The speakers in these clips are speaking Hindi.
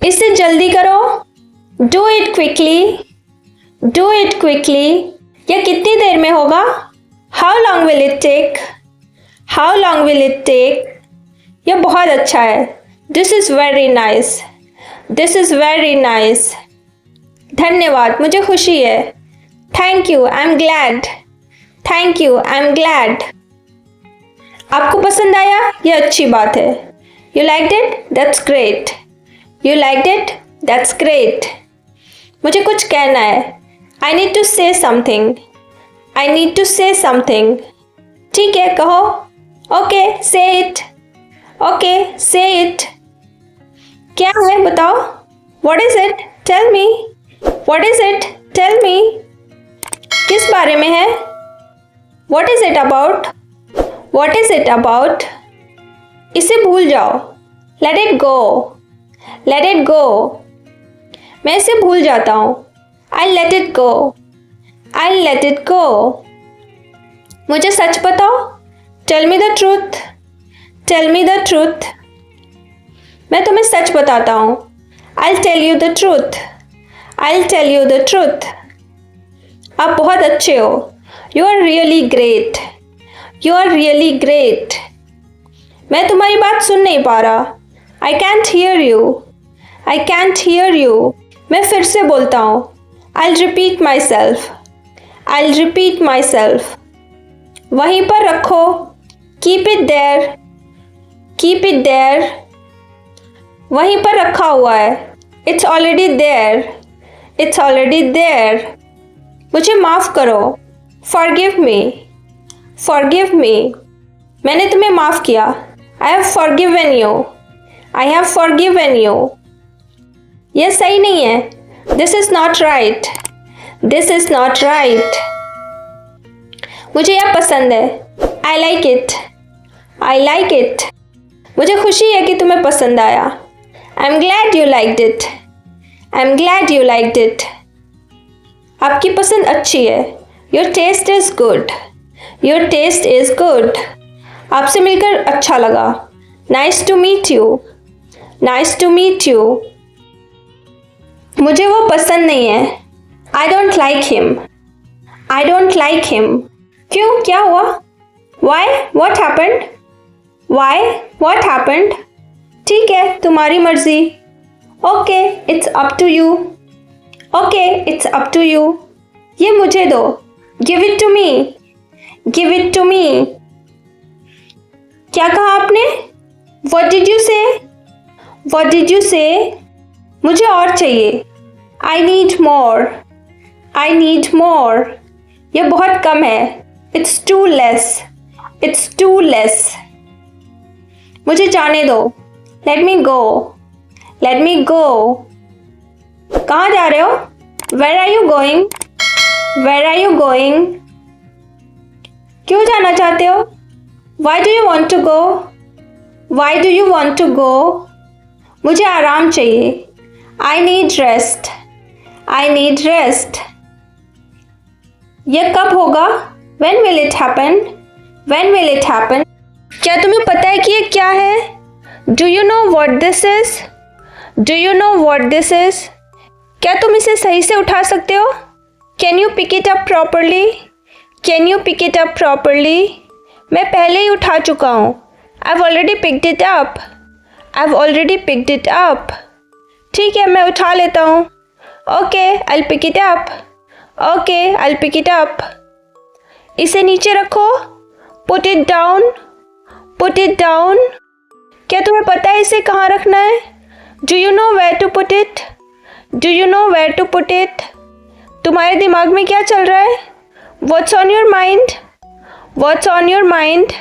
इससे जल्दी करो, do it quickly, do it quickly. यह कितनी देर में होगा? How long will it take, how long will it take. यह बहुत अच्छा है, this is very nice, this is very nice. धन्यवाद, मुझे खुशी है। Thank you, I am glad, thank you, I am glad. आपको पसंद आया? यह अच्छी बात है। You liked it? That's great, you liked it? That's great. मुझे कुछ कहना है, I need to say something, I need to say something. ठीक है, कहो। ओके, से इट, ओके, से इट। क्या है बताओ? What is it? Tell me, what is it? Tell me. किस बारे में है? What is it about, what is it about. इसे भूल जाओ, let it go, let it go. मैं इसे भूल जाता हूँ, I let it go, I let it go. मुझे सच बताओ, tell me the truth, tell me the truth. मैं तुम्हें सच बताता हूँ, I tell you the truth, I tell you the truth. आप बहुत अच्छे हो, you are really great, you are really great. मैं तुम्हारी बात सुन नहीं पा रहा, I can't hear you, I can't hear you. मैं फिर से बोलता हूँ, I repeat myself, I repeat myself. वहीं पर रखो, keep it there, keep it there. वहीं पर रखा हुआ है, it's already there, it's already there. मुझे माफ़ करो, फॉरगिव मी, फॉरगिव मी। मैंने तुम्हें माफ़ किया, I have forgiven you, I have forgiven you. यह सही नहीं है, this is not right, this is not right. मुझे यह पसंद है, I like it, I like it. मुझे खुशी है कि तुम्हें पसंद आया, I am glad you liked it, I am glad you liked it. आपकी पसंद अच्छी है, your taste is good, your taste is good. आपसे मिलकर अच्छा लगा, nice to meet you, nice to meet you. मुझे वो पसंद नहीं है, I don't like him, I don't like him. क्यों, क्या हुआ? Why, what happened, why, what happened. ठीक है, तुम्हारी मर्जी। Okay, it's up to you, okay, it's up to you. ये मुझे दो, give it to me, give it to me. क्या कहा आपने? What did you say? What did you say? मुझे और चाहिए, I need more, I need more। यह बहुत कम है, It's too less, It's too less। मुझे जाने दो, Let me go, Let me go। कहाँ जा रहे हो? Where are you going? Where are you going? क्यों जाना चाहते हो? Why do you want to go? Why do you want to go? मुझे आराम चाहिए, I need rest, I need rest। यह कब होगा? When will it happen? When will it happen? क्या तुम्हें पता है कि यह क्या है? Do you know what this is? Do you know what this is? क्या तुम इसे सही से उठा सकते हो? Can you pick it up properly? Can you pick it up properly? मैं पहले ही उठा चुका हूँ, I've already picked it up, I've already picked it up। ठीक है, मैं उठा लेता हूँ, Okay, I'll pick it up, Okay, I'll pick it up। इसे नीचे रखो, Put it down, Put it down। क्या तुम्हें पता है इसे कहाँ रखना है? Do you know where to put it? Do you know where to put it? तुम्हारे दिमाग में क्या चल रहा है? What's on your mind? What's on your mind?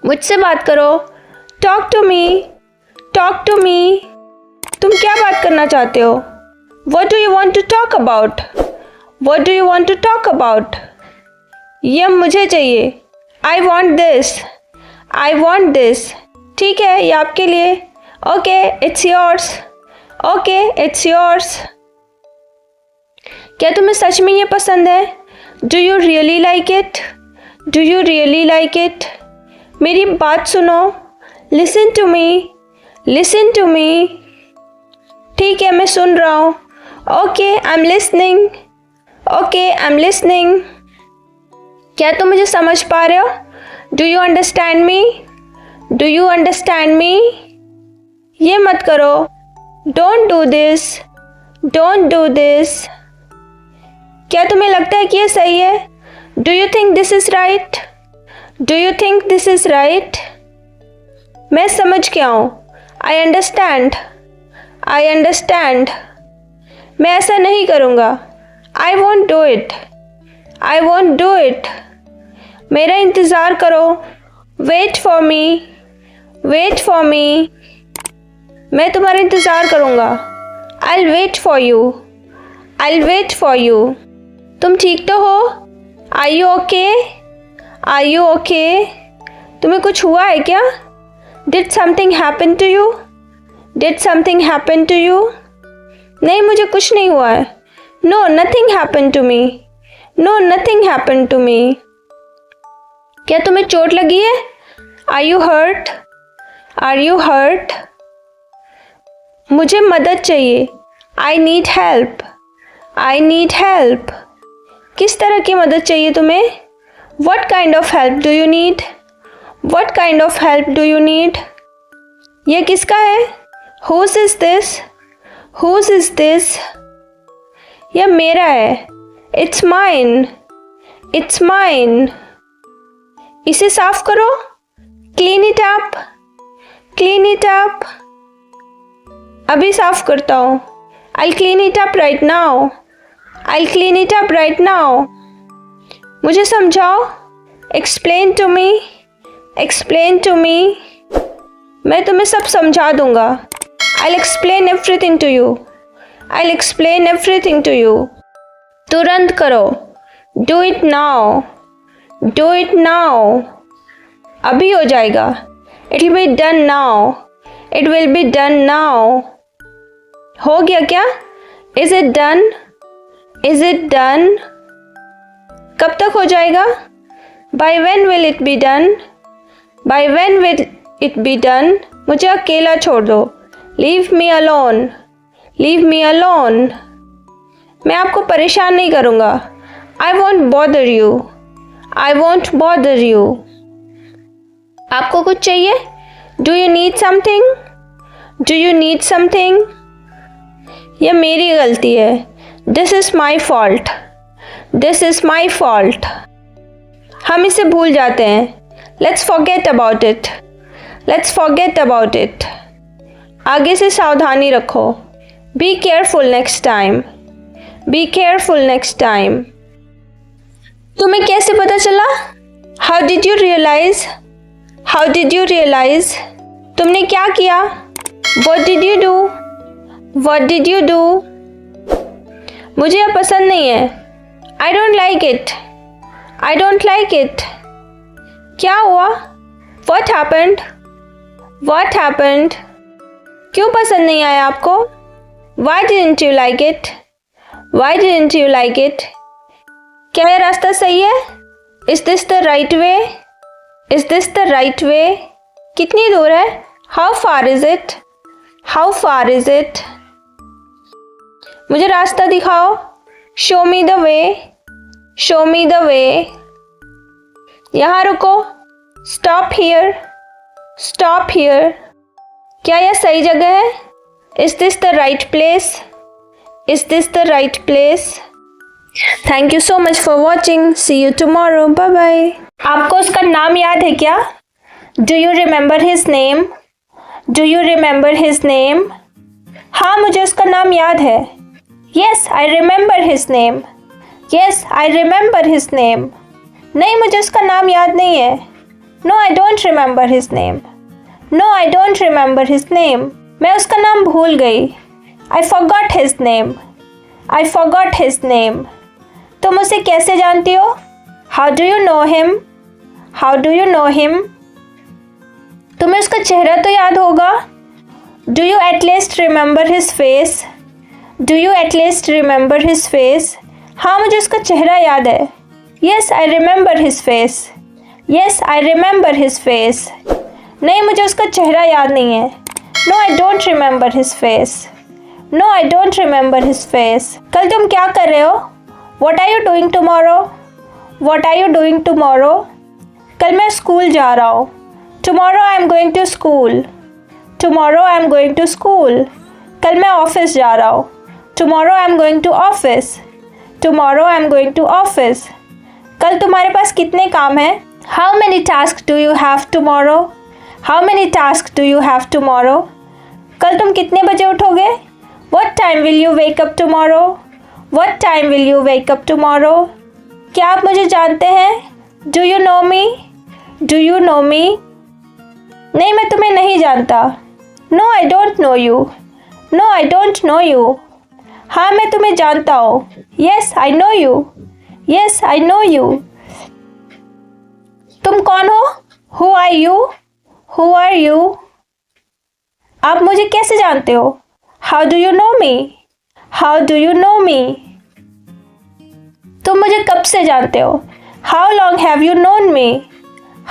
मुझसे बात करो, Talk to me, Talk to me। तुम क्या बात करना चाहते हो? What do you want to talk about? What do you want to talk about? यह मुझे चाहिए, I want this, I want this। ठीक है, ये आपके लिए, Okay, it's yours, Okay, it's yours। क्या तुम्हें सच में ये पसंद है? Do you really like it? Do you really like it? मेरी बात सुनो, Listen to me, Listen to me। ठीक है, मैं सुन रहा हूँ। Okay, I am listening. Okay, I am listening. क्या तुम मुझे समझ पा रहे हो? Do you understand me? Do you understand me? ये मत करो। Don't do this. Don't do this. क्या तुम्हें लगता है कि ये सही है? Do you think this is right? Do you think this is right? मैं समझ गया हूँ। I understand. I understand. मैं ऐसा नहीं करूँगा। आई want do it. I want do it. मेरा इंतज़ार करो। Wait for me. Wait for me. मैं तुम्हारा इंतज़ार करूँगा। I wait for you. I wait for you. तुम ठीक तो हो? Are you okay? Are you okay? तुम्हें कुछ हुआ है क्या? Did something happen to you? Did something happen to you? नहीं, मुझे कुछ नहीं हुआ है। No, nothing happen to me. No, nothing happen to me. क्या तुम्हें चोट लगी है? Are you hurt? Are you hurt? मुझे मदद चाहिए। I need help. I need help. किस तरह की मदद चाहिए तुम्हें? What kind of help do you need? What kind of help do you need? यह किसका है? Whose is this? Whose is this? यह मेरा है। It's mine. It's mine. इसे साफ करो। Clean it up. Clean it up. अभी साफ करता हूँ। I'll clean it up right now. I'll clean it up right now. मुझे समझाओ। Explain to me. Explain to me. मैं तुम्हें सब समझा दूंगा। I'll explain everything to you. I'll explain everything to you. तुरंत करो। Do it now. Do it now. अभी हो जाएगा। It will be done now. It will be done now. हो गया क्या? Is it done? Is it done? कब तक हो जाएगा? By when will it be done? By when will it be done? मुझे अकेला छोड़ दो। Leave me alone. Leave me alone. मैं आपको परेशान नहीं करूँगा। I won't bother you. I won't bother you. आपको कुछ चाहिए? Do you need something? Do you need something? यह मेरी गलती है। This is my fault. This is my fault. हम इसे भूल जाते हैं। Let's forget about it. Let's forget about it. आगे से सावधानी रखो। Be careful next time. Be careful next time. तुम्हें कैसे पता चला? How did you realize? How did you realize? तुमने क्या किया? What did you do? What did you do? मुझे यह पसंद नहीं है। I don't like it. I don't like it. क्या हुआ? What happened? What happened? क्यों पसंद नहीं आया आपको? Why didn't you like it? Why didn't you like it? क्या यह रास्ता सही है? Is this the right way? Is this the right way? कितनी दूर है? How far is it? How far is it? मुझे रास्ता दिखाओ। Show me the way. Show me the way. यहाँ रुको। Stop here. Stop here. क्या यह सही जगह है? Is this the right place? Is this the right place? Thank you so much for watching. See you tomorrow. Bye bye. आपको उसका नाम याद है क्या? Do you remember his name? Do you remember his name? हाँ, मुझे उसका नाम याद है। Yes, I remember his name. Yes, I remember his name. नहीं, मुझे उसका नाम याद नहीं है। No, I don't remember his name. No, I don't remember his name. मैं उसका नाम भूल गई। I forgot his name. I forgot his name. तुम उसे कैसे जानती हो? How do you know him? How do you know him? तुम्हें उसका चेहरा तो याद होगा। Do you at least remember his face? Do you at least remember his face? हाँ, मुझे उसका चेहरा याद है। Yes, I remember his face. Yes, I remember his face. नहीं, मुझे उसका चेहरा याद नहीं है। No, I don't remember his face. No I don't remember his face. कल तुम क्या कर रहे हो? What are you doing tomorrow? What are you doing tomorrow? कल मैं स्कूल जा रहा हूँ। Tomorrow I am going to school. Tomorrow I am going to school. कल मैं ऑफिस जा रहा हूँ। Tomorrow I am going to office. Tomorrow I am going to office. कल तुम्हारे पास कितने काम हैं? How many task do you have tomorrow? How many task do you have tomorrow? कल तुम कितने बजे उठोगे? What time will you wake up tomorrow? What time will you wake up tomorrow? क्या आप मुझे जानते हैं? Do you know me? Do you know me? नहीं, मैं तुम्हें नहीं जानता। No, I don't know you. No, I don't know you. हाँ, मैं तुम्हें जानता हूँ। Yes, I know you. Yes, I know you. तुम कौन हो? Who are you? Who are you? आप मुझे कैसे जानते हो? How do you know me? How do you know me? तुम मुझे कब से जानते हो? How long have you known me?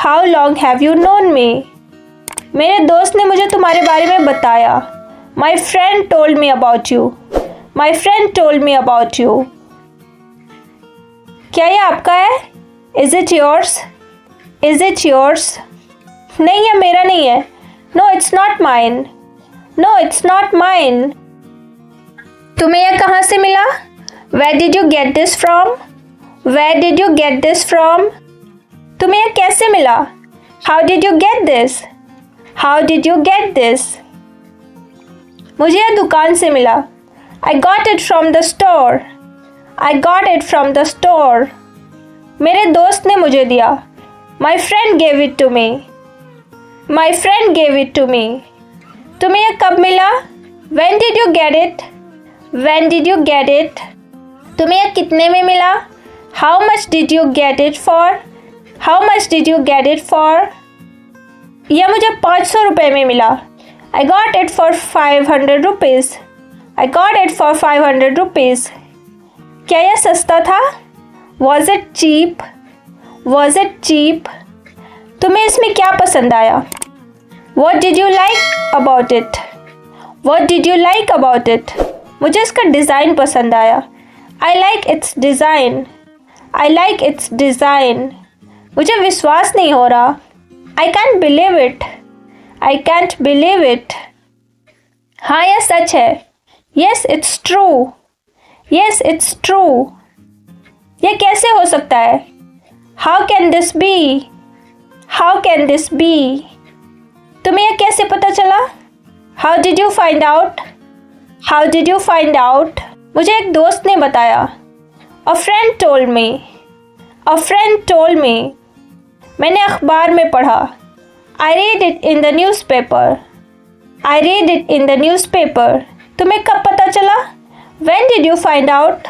How long have you known me? मेरे दोस्त ने मुझे तुम्हारे बारे में बताया। My friend told me about you. My friend told me about you. क्या ये आपका है? Is it yours? Is it yours? नहीं, ये मेरा नहीं है। No, it's not mine. No, it's not mine. तुम्हें यह कहाँ से मिला? Where did you get this from? Where did you get this from? तुम्हें यह कैसे मिला? How did you get this? How did you get this? मुझे यह दुकान से मिला। I got it from the store. I got it from the store. मेरे दोस्त ने मुझे दिया। My friend gave it to me. My friend gave it to me. तुम्हें यह कब मिला? When did you get it? When did you get it? तुम्हें यह कितने में मिला? How much did you get it for? How much did you get it for? यह मुझे 500 रुपये में मिला। I got it for 500 rupees. I got it for 500 rupees. क्या यह सस्ता था? Was it cheap? Was it cheap? तुम्हें इसमें क्या पसंद आया? What did you like about it? What did you like about it? मुझे इसका डिज़ाइन पसंद आया। I like its design. I like its design. मुझे विश्वास नहीं हो रहा। I can't believe it. I can't believe it. हाँ, यह सच है। Yes, it's true. Yes, it's true. यह कैसे हो सकता है? How can this be? How can this be? तुम्हें यह कैसे पता चला? How did you find out? How did you find out? मुझे एक दोस्त ने बताया। A friend told me. A friend told me. मैंने अखबार में पढ़ा। I read it in the newspaper. I read it in the newspaper. तुम्हें कब पता चला? When did you find out?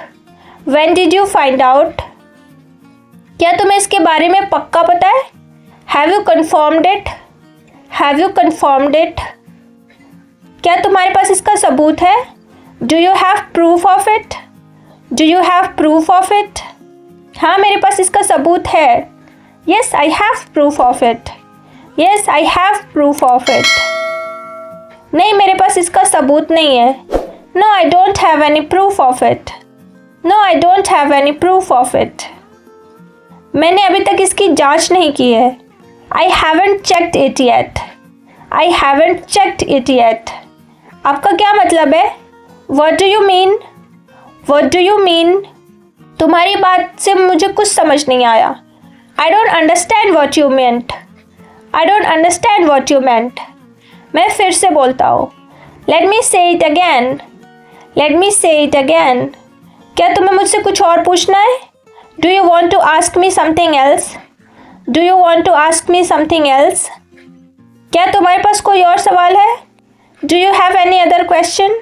When did you find out? क्या तुम्हें इसके बारे में पक्का पता है? Have you confirmed it? Have you confirmed it? क्या तुम्हारे पास इसका सबूत है? Do you have proof of it? Do you have proof of it? हाँ, मेरे पास इसका सबूत है। Yes, I have proof of it. Yes, I have proof of it. नहीं, मेरे पास इसका सबूत नहीं है। No, I don't have any proof of it. No, I don't have any proof of it. मैंने अभी तक इसकी जांच नहीं की है। I haven't checked it yet. I haven't checked it yet. आपका क्या मतलब है? What do you mean? What do you mean? तुम्हारी बात से मुझे कुछ समझ नहीं आया। I don't understand what you meant. I don't understand what you meant. मैं फिर से बोलता हूँ। Let me say it again. Let me say it again. क्या तुम्हें मुझसे कुछ और पूछना है? Do you want to ask me something else? Do you want to ask me something else? क्या तुम्हारे पास कोई और सवाल है? Do you have any other question?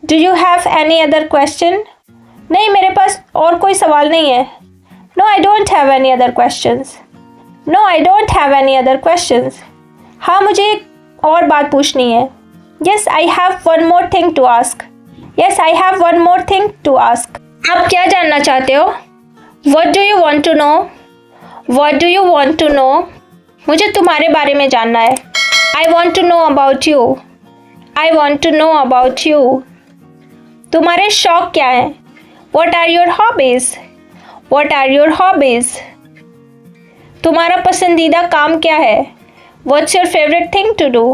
Do you have any other question? नहीं, मेरे पास और कोई सवाल नहीं है। No, I don't have any other questions. No, I don't have any other questions. हाँ, मुझे एक और बात पूछनी है। Yes, I have one more thing to ask. Yes, I have one more thing to ask. आप क्या जानना चाहते हो? What do you want to know? What do you want to know? मुझे तुम्हारे बारे में जानना है। I want to know about you. I want to know about you. तुम्हारे शौक क्या है? What are your hobbies? What are your hobbies? तुम्हारा पसंदीदा काम क्या है? What's your favorite thing to do?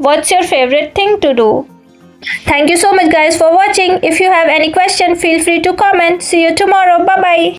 What's your favorite thing to do? Thank you so much guys for watching. If you have any question, feel free to comment. See you tomorrow. Bye bye.